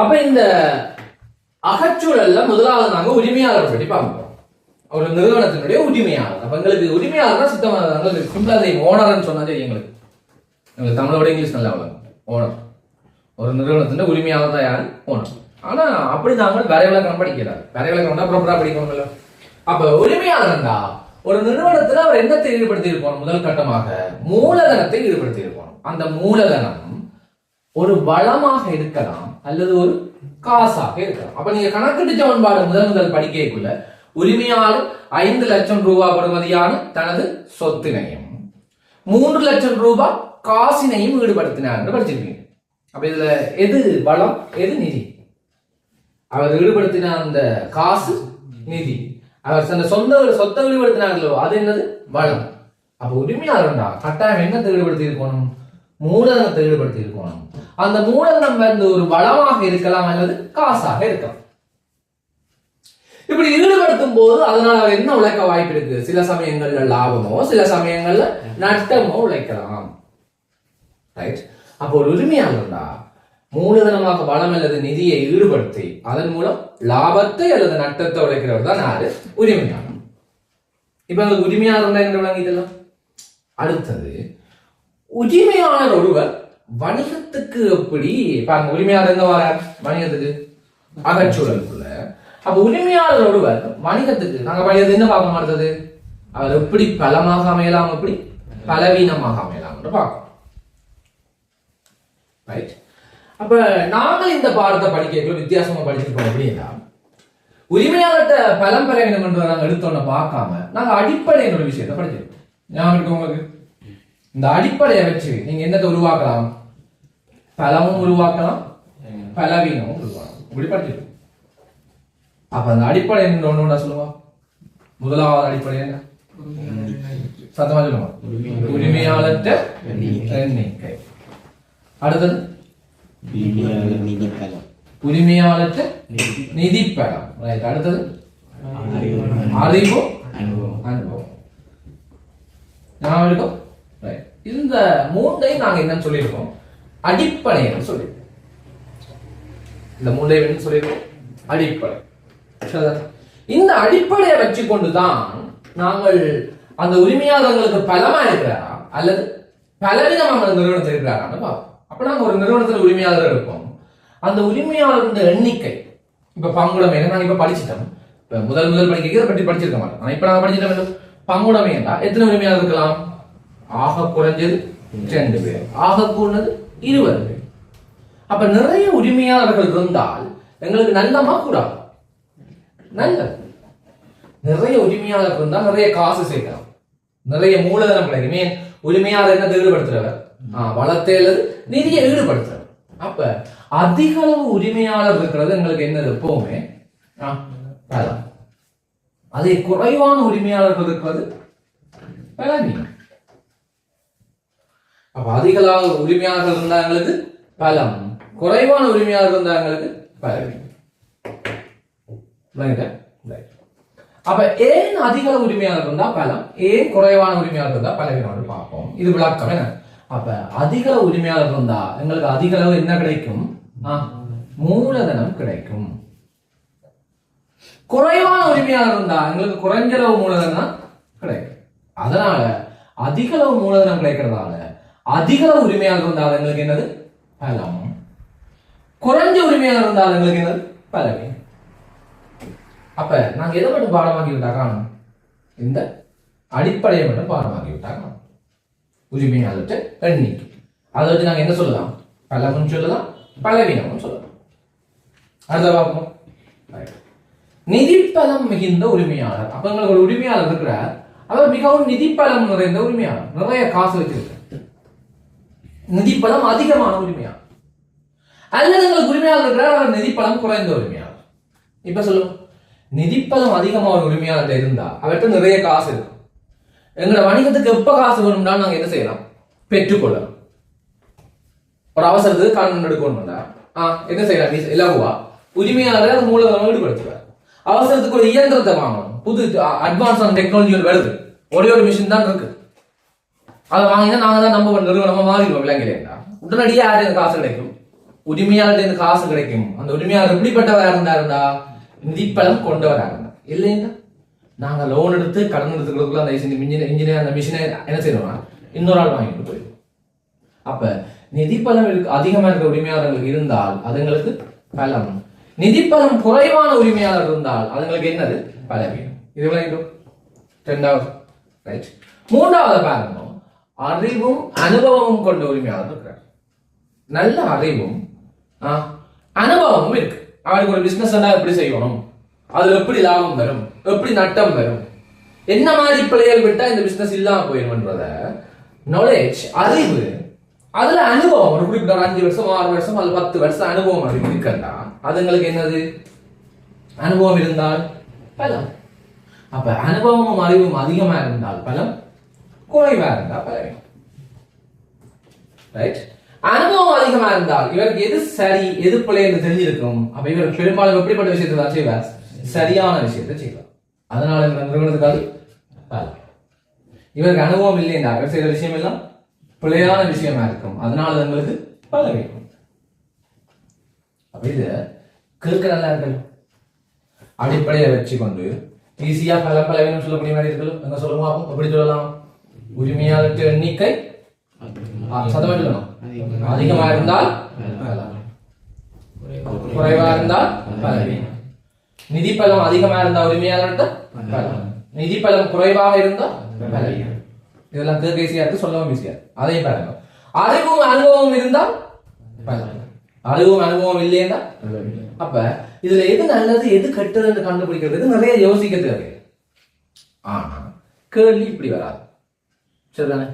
அப்ப இந்த அகச்சூழல்ல முதலாவது நாங்க உரிமையாளர் பற்றி பார்ப்போம். ஒரு நிறுவனத்தினுடைய உரிமையாளர். அப்ப எங்களுக்கு உரிமையாளர்னா சித்தமாக சிம்பிளா ஓனர்னு சொன்னா தெரியும் எங்களுக்கு தமிழோட இங்கிலீஷ் நல்லா வளரும். ஓனர் ஒரு நிறுவனத்தின் உரிமையாளர் தான் யாரு? ஓனர். ஆனா அப்படி நாங்கள் வேற விளக்கம் படிக்கிறார். வேற விளக்கம் ப்ராப்பரா படிக்கணும்ல. அப்ப உரிமையாளர் தான் ஒரு நிறுவனத்துல அவர் என்னத்தை ஈடுபடுத்தி இருக்கணும்? முதல் கட்டமாக மூலதனத்தை ஈடுபடுத்தி இருக்கணும். அந்த மூலதனம் ஒரு வளமாக இருக்கலாம் அல்லது ஒரு காசாக இருக்கலாம். அப்ப நீங்க கணக்கீட்டு சமன்பாடு முதல் படிக்கைக்குள்ள உரிமையாளர் 5 லட்சம் ரூபாய் பெறுமதியான தனது சொத்தினையும் 3 லட்சம் ரூபாய் காசினையும் ஈடுபடுத்தினார் என்று படிச்சிருக்கீங்க. அப்ப இதுல எது வளம், எது நிதி? அவர் ஈடுபடுத்தின அந்த காசு நிதி. அவர் தன் சொத்தை ஈடுபடுத்தினார்களோ அது என்னது? வளம். அப்ப உரிமையாளர்டா கட்டாயம் என்னத்தை ஈடுபடுத்தி இருக்கணும்? மூலதனத்தை ஈடுபடுத்தி இருக்கணும். அந்த மூலதனம் வந்து ஒரு வளமாக இருக்கலாம் அல்லது காசாக இருக்கலாம். இப்படி ஈடுபடுத்தும் போது அதனால அவர் என்ன உழைக்க வாய்ப்பு இருக்கு? சில சமயங்கள்ல லாபமோ சில சமயங்கள்ல நஷ்டமோ உழைக்கலாம். ரைட். அப்போ ஒரு உரிமையாளர்டா மூலதனமாக வளம் அல்லது நிதியை ஈடுபடுத்தி அதன் மூலம் லாபத்தை அல்லது நஷ்டத்தை உழைக்கிறவர் தான் யாரு? உரிமையாளர். இப்ப அந்த உரிமையாளர் என்ன விளங்கிட்டலாம். அடுத்தது உரிமையாளர் ஒருவர் வணிகத்துக்கு எப்படி பாருங்க. உரிமையாளர் எங்க வர? வணிகத்துக்கு அகச்சூழலுக்குள்ள. அப்ப உரிமையாளர் ஒருவர் வணிகத்துக்கு நாங்க படிக்கிறது என்ன பார்க்க மாட்டது? அவர் எப்படி பலமாக அமையலாம், எப்படி பலவீனமாக அமையலாம் என்று பார்க்கணும். ரைட். அப்ப நாங்கள் இந்த பாடத்தை படிக்க வித்தியாசமா படிச்சிருக்கோம். அப்படின்னா உரிமையாளர்கிட்ட பலம் பலவீனம் என்று நாங்கள் எடுத்தோன்னு பார்க்காம நாங்க அடிப்படையின் ஒரு விஷயத்தை படிச்சிருக்கோம். ஞாபகம் இருக்கு உங்களுக்கு? இந்த அடிப்படையை வச்சு நீங்க என்னத்தை உருவாக்கலாம்? பலமும் உருவாக்கலாம், பலவீனமும் உருவாக்கலாம். இப்படி படிச்சிருக்கோம். அப்ப அந்த அடிப்படை என்ன ஒண்ணு சொல்லுவா? முதலாவது அடிப்படை என்ன? சத்தமா சொல்லுவா. உரிமையாளர்கிட்ட எண்ணிக்கை. அடுத்தது உரிமையாளர்கிட்ட நிதிப்பலம். ரைட். அடுத்தது அறிவும் அனுபவம். ஞாபகம்? ரைட். இந்த மூன்றையும் நாங்க என்னன்னு சொல்லியிருக்கோம்? அடிப்படை சொல்லியிருக்கோம். இந்த மூன்றையும் என்ன சொல்லியிருக்கோம்? அடிப்படை. இந்த அடிப்படையை வச்சு கொண்டுதான் நாங்கள் அந்த உரிமையாளர்களுக்கு பலமா இருக்கிறாரா அல்லது பலவிதமான நிறுவனத்தில் இருக்கிறாரான்னு பார்ப்போம். அப்ப நாங்க ஒரு நிறுவனத்தில் உரிமையாளர் இருப்போம். அந்த உரிமையாளர் எண்ணிக்கை இப்ப பங்குடைமை நாங்க இப்ப படிச்சுட்டோம். இப்ப முதல் படிக்க பற்றி படிச்சிருக்க மாட்டோம். ஆனா இப்ப நாங்க படிச்சிட்டோம். பங்குடைமை என்றா எத்தனை உரிமையாளர் இருக்கலாம்? ஆக குறைஞ்சது 2 பேர், ஆக கூடது 20 பேர். அப்ப நிறைய உரிமையாளர்கள் இருந்தால் எங்களுக்கு நல்லமா கூடாது? நல்லது. நிறைய உரிமையாளர் இருந்தால் நிறைய காசு சேர்க்கலாம், நிறைய மூலதனம் கிடைக்கும். உரிமையாளர் என்ன ஈடுபடுத்துறவர்? வளத்தை அல்லது நிதியை ஈடுபடுத்துறவர். அப்ப அதிக அளவு உரிமையாளர் இருக்கிறது எங்களுக்கு என்னது? எப்பவுமே பலம். அதே குறைவான உரிமையாளர்கள் இருக்கிறது பலவீனம். அப்ப அதிக அளவு உரிமையாளர்கள் இருந்தா எங்களுக்கு பலம், குறைவான உரிமையாளர் இருந்தா எங்களுக்கு பலவீனம். அப்ப ஏன் அதிக உரிமையாளர் இருந்தா பலம், ஏன் குறைவான உரிமையாளர் இருந்தா பலவீனம் பார்ப்போம். இது விளக்கம் என்ன? அப்ப அதிக உரிமையாளர் இருந்தா எங்களுக்கு அதிக அளவு என்ன கிடைக்கும்? மூலதனம் கிடைக்கும். குறைவான உரிமையாளர் இருந்தா எங்களுக்கு குறைஞ்ச அளவு மூலதனம் கிடைக்கும். அதனால அதிக அளவு மூலதனம் கிடைக்கிறதால அதிக அளவு உரிமையாளர் இருந்தால் எங்களுக்கு என்னது? பலம். குறைஞ்ச உரிமையாளர் இருந்தால் எங்களுக்கு என்னது? பலவீனம். அப்ப நாங்க எதை மட்டும் பாடமாக்கி விட்டா காணும்? இந்த அடிப்படையை மட்டும் பாடமாக்கி விட்டா காணும். உரிமையாளர்கிட்ட எண்ணிக்கை. அதை வச்சு நாங்க என்ன சொல்லலாம்? பலமும் சொல்லலாம், பலவீனமும் சொல்லலாம். அடுத்த பார்ப்போம். நிதிப்பலம் மிகுந்த உரிமையாளர். அப்ப எங்களுக்கு ஒரு உரிமையாளர் இருக்கிறார். அவர் மிகவும் நிதிப்பலம் நிறைந்த உரிமையாளர், நிறைய காசு வச்சிருக்க, நிதிப்பலம் அதிகமான உரிமையாளர். அல்லது எங்களுக்கு உரிமையாளர் இருக்கிறார், அவர் நிதிப்பலம் குறைந்த உரிமையாளர். இப்ப சொல்லுவோம், நிதிப்பலம் அதிகமான உரிமையாளர் இருந்தா அவர்கிட்ட நிறைய காசு இருக்கும். எங்களோட வணிகத்துக்கு எப்ப காசு வேணும்னா நாங்க என்ன செய்யலாம்? பெற்றுக்கொள்ளலாம். ஒரு அவசரத்துக்கு கடன் எடுக்கணும்னா என்ன செய்யலாம்? இலகுவா உரிமையாளர் அந்த மூலதனம் ஈடுபடுத்துவார். அவசரத்துக்கு ஒரு இயந்திரத்தை வாங்கணும், புது அட்வான்ஸ் டெக்னாலஜி வருது, ஒரே ஒரு மிஷின் தான் இருக்கு, அதை வாங்கினா நாங்க தான் நம்ம நிறுவனமா மாறிடுவோம். விலங்கிலேண்டா உடனடியாக யாரு காசு கிடைக்கும்? உரிமையாளர் காசு கிடைக்கும். அந்த உரிமையாளர் எப்படிப்பட்டவரா இருந்தாருந்தா நிதிப்பலம் கொண்டவரா இருந்தா இல்லைங்களா? நாங்க லோன் எடுத்து கடன் எடுத்துக்கிறதுக்குள்ள அந்த இன்ஜினியர் அந்த மிஷினை என்ன செய்யணும்னா இன்னொரு ஆள் வாங்கிட்டு போயிடும். அப்ப நிதிப்பலம் அதிகமா இருக்கிற உரிமையாளர்களுக்கு இருந்தால் அதுங்களுக்கு பலம். நிதிப்பலம் குறைவான உரிமையாளர் இருந்தால் அதுங்களுக்கு என்னது பலவீனம். இது விளங்கிடும். இரண்டாவது ரைட். மூன்றாவது பாருங்க, அறிவும் அனுபவமும் கொண்ட உரிமையாளர் இருக்கிறார். நல்ல அறிவும் அனுபவமும் இருக்கு. அவருக்கு ஒரு பிசினஸ் எப்படி செய்யணும், அதுல எப்படி லாபம் வரும், எப்படி நட்டம் வரும், என்ன மாதிரி பிள்ளைகள் விட்டா இந்த பிசினஸ் இல்லாம போயிடும்ன்றத நாலேஜ் அறிவு, அதுல அனுபவம் ஒரு குறிப்பிட்ட 5 வருஷம் 6 வருஷம் அல்லது 10 வருஷம் அனுபவம் அப்படி இருக்கா அதுங்களுக்கு என்னது அனுபவம் இருந்தால் பலம். அப்ப அனுபவமும் அறிவும் அதிகமா இருந்தால் பலம், குறைவா இருந்தால் பலம். ரைட். அனுபவம் அதிகமா இருந்தால் இவருக்கு எது சரி எது பிழை என்று தெரிஞ்சிருக்கும். அப்ப இவர் பெரும்பாலும் எப்படிப்பட்ட விஷயத்தை தான் செய்வார், சரியான விஷயத்தை செய்வார். அதனால இந்த நிறுவனத்துக்காக பலம். இவருக்கு அனுபவம் இல்லை என்றால் இவர் செய்த விஷயம் எல்லாம் பிழையான விஷயமா இருக்கும். அதனால உங்களுக்கு பலவீனம். அப்ப இது கேட்க நல்லா இருக்கு. அடிப்படையை வச்சு கொண்டு ஈஸியா பலவீனம் சொல்லக்கூடிய மாதிரி இருக்கு. எங்க சொல்லுவோம், எப்படி சொல்லலாம்? உரிமையாளர் எண்ணிக்கை சதவீதம் சொல்லணும். அதிகமா இருந்தால் குறைவா இருந்தால் பலவீனம். நிதி பலம் அதிகமா இருந்தால் உரிமையாளர்கிட்ட பலம், நிதி பலம் குறைவாக இருந்தால் பலவீனம். இதெல்லாம் கேட்க ஈஸியா இருக்கு, சொல்லவும் ஈஸியா இருக்கு. அதையும் பாருங்க. அறிவும் அனுபவம் இருந்தால் பலம், அறிவும் அனுபவம் இல்லையா அப்ப இதுல எது நல்லது எது கெட்டதுன்னு கண்டுபிடிக்கிறதுக்கு நிறைய யோசிக்க தேவை. ஆனா கேள்வி இப்படி வராது. சரிதானே?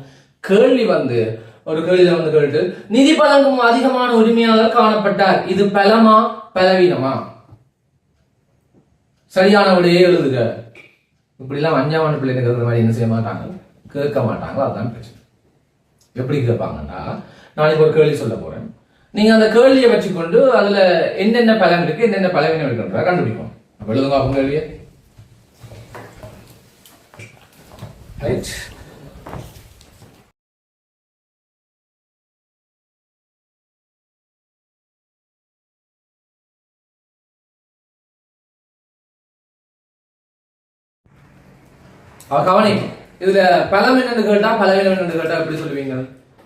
கேள்வி ஒரு கேள்வியில கேட்டு நிதி பலங்கும் அதிகமான உரிமையாளர் காணப்பட்டார், இது பலமா பலவீனமா, சரியான விடையே எழுதுக. இப்படி எல்லாம் 5ஆம் ஆண்டு பிள்ளைங்க கேட்கிற மாதிரி என்ன செய்ய மாட்டாங்க, கேட்க மாட்டாங்க. அதுதான் பிரச்சனை. எப்படி கேட்பாங்கன்னா, நாளைக்கு ஒரு கேள்வி சொல்ல போறேன், நீங்க அந்த கேள்வியை வச்சுக்கொண்டு அதுல என்னென்ன பலம் இருக்கு என்னென்ன பலவீனம் இருக்குன்ற கண்டுபிடிக்கும். எழுதுங்க அப்ப கேள்வியை. ரைட். கவனி, இதுல பலம் என்னன்னு கேட்டா பலவீனம் என்னன்னு கேட்டா எப்படி சொல்லுவீங்க?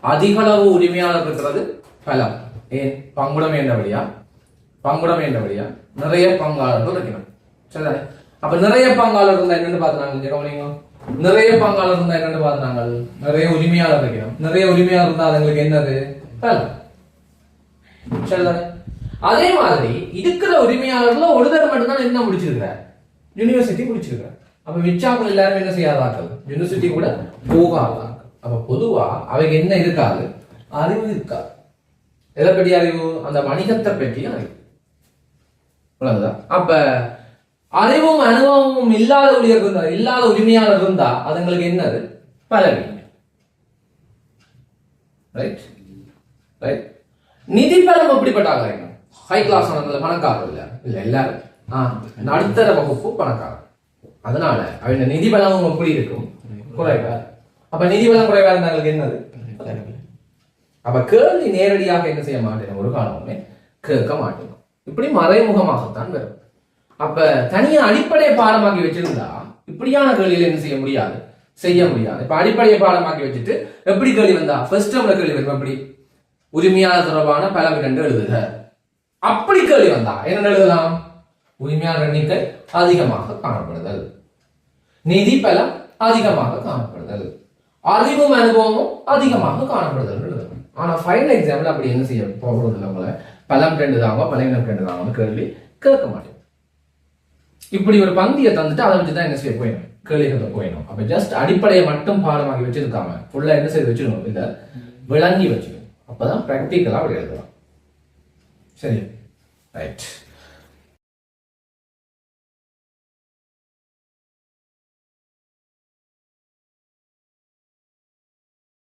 அதிக அளவு உரிமையாளர் இருக்கிறது பலம். ஏன்? பங்குடம் என்றபடியா நிறைய பங்காளர்கள் இருக்கணும். சரிதானே? அப்ப நிறைய பங்காளர் இருந்தா என்னன்னு பாத்துனாங்க. கவனிங்க, நிறைய பங்காளர் இருந்தா என்னன்னு பாத்துனாங்க, நிறைய உரிமையாளர் இருக்கணும். நிறைய உரிமையாளர் இருந்தா அதுங்களுக்கு என்னது பலம். சரிதானே? அதே மாதிரி இருக்கிற உரிமையாளர்ல ஒருத்தர் மட்டும்தான் என்ன முடிச்சிருக்கிறார், யூனிவர்சிட்டி முடிச்சிருக்கிறார். அப்ப மிச்சாக்கள் எல்லாரும் என்ன செய்யாதாக்கள், யூனிவர்சிட்டி கூட போகாதாக்கள். அப்ப பொதுவா அவைக்கு என்ன இருக்காது, அறிவு இருக்காது. எதை பற்றி அறிவு? அந்த வணிகத்தை பற்றி அறிவு. அப்ப அறிவும் அனுபவமும் இல்லாத உரிமையாளர் இருந்தா அதுங்களுக்கு என்னது பலவீனம். Right right. நிதி பலம் எப்படிப்பட்டாங்க? ஹை கிளாஸ் பணக்காரர் இல்ல எல்லாரும் நடுத்தர வகுப்பு பணக்காரர். அதனால அவங்க நிதி பலமும் எப்படி இருக்கும், குறைவா. அப்ப நிதி பலம் குறைவா இருந்தாங்களுக்கு என்னது? அப்ப கேள்வி நேரடியாக என்ன செய்ய மாட்டேன், ஒரு காலமுமே கேட்க மாட்டேன். இப்படி மறைமுகமாகத்தான் வரும். அப்ப தனியா அடிப்படையை பாடமாக்கி வச்சிருந்தா இப்படியான கேள்வியில என்ன செய்ய முடியாது. இப்ப அடிப்படையை பாடமாக்கி வச்சுட்டு எப்படி கேள்வி வந்தா ஃபர்ஸ்ட் டேர்ம்ல கேள்வி வரும், எப்படி உரிமையாளர் தொடர்பான பலவீனம் எழுதுக. அப்படி கேள்வி வந்தா என்ன எழுதலாம்? உரிமையாளர் எண்ணிக்கை அதிகமாக காணப்படுதல், நிதி பலம் அதிகமாக காணப்படுதல், அறிவும் அனுபவமும் அதிகமாக காணப்படுதல் எழுதலாம். ஆனா ஃபைனல் எக்ஸாம்பிள் அப்படி என்ன செய்ய போகிறது இல்லை. உங்களை பலம் 2 தாங்க பலவீனம் 2 தாங்க கேள்வி கேட்க மாட்டேன். இப்படி ஒரு பந்தியை தந்துட்டு அதை வச்சுதான் என்ன செய்ய போயிடும், கேள்விகளை போயிடும். அப்ப ஜஸ்ட் அடிப்படையை மட்டும் பாடமாக்கி வச்சிருக்காம ஃபுல்லா என்ன செய்து வச்சிருக்கணும், இல்ல விளங்கி வச்சுக்கணும். அப்பதான் பிராக்டிக்கலா அப்படி எழுதலாம். சரி, ரைட்.